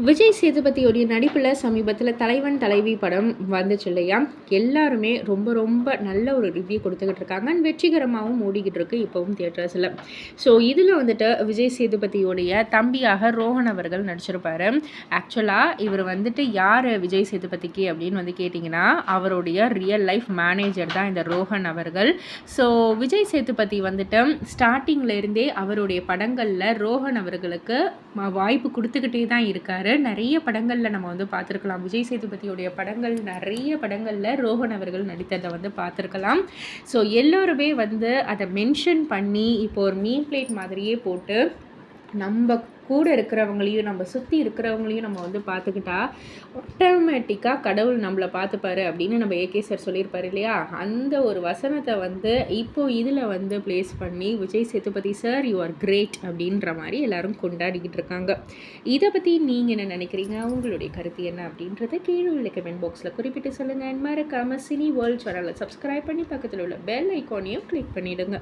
விஜய் சேதுபதியோடைய நடிப்பில் சமீபத்தில் தலைவன் தலைவி படம் வந்துச்சு இல்லையா? எல்லாருமே ரொம்ப ரொம்ப நல்ல ஒரு ரிவ்யூ கொடுத்துக்கிட்டு இருக்காங்க. அண்ட் வெற்றிகரமாகவும் ஓடிக்கிட்டு இருக்கு இப்போவும் தியேட்டர்ஸில். ஸோ இதில் வந்துட்டு விஜய் சேதுபதியோடைய தம்பியாக ரோஹன் அவர்கள் நடிச்சிருப்பாரு. ஆக்சுவலாக இவர் வந்துட்டு யார் விஜய் சேதுபதிக்கு அப்படின்னு வந்து கேட்டிங்கன்னா, அவருடைய ரியல் லைஃப் மேனேஜர் தான் இந்த ரோஹன் அவர்கள். ஸோ விஜய் சேதுபதி வந்துட்டு ஸ்டார்டிங்கில் இருந்தே அவருடைய படங்களில் ரோஹன் அவர்களுக்கு வாய்ப்பு கொடுத்துக்கிட்டே தான் இருக்கார். நிறைய படங்களில் நம்ம வந்து பார்த்துருக்கலாம். விஜய் சேதுபதியோடைய படங்கள் நிறைய படங்களில் ரோஹன் அவர்கள் நடித்ததை வந்து பார்த்துருக்கலாம். ஸோ எல்லோருமே வந்து அதை மென்ஷன் பண்ணி இப்போ ஒரு மீம் பிளேட் மாதிரியே போட்டு நம்ம கூட இருக்கிறவங்களையும் நம்ம சுற்றி இருக்கிறவங்களையும் நம்ம வந்து பார்த்துக்கிட்டா ஆட்டோமேட்டிக்காக கடவுள் நம்மளை பார்த்துப்பாரு அப்படின்னு நம்ம ஏகே சார் சொல்லியிருப்பார் இல்லையா? அந்த ஒரு வசனத்தை வந்து இப்போது இதில் வந்து ப்ளேஸ் பண்ணி Vijay Sethupathi sir you are great அப்படின்ற மாதிரி எல்லாரும் கொண்டாடிக்கிட்டு இருக்காங்க. இதை பற்றி நீங்கள் என்ன நினைக்கிறீங்க? உங்களுடைய கருத்து என்ன அப்படின்றத கீழே உள்ள கமெண்ட் பாக்ஸில் குறிப்பிட்டு சொல்லுங்கள். மறக்காமல் சினி வேர்ல்ட் சேனலை சப்ஸ்கிரைப் பண்ணி பக்கத்தில் உள்ள பெல் ஐக்கானையும் கிளிக் பண்ணிவிடுங்க.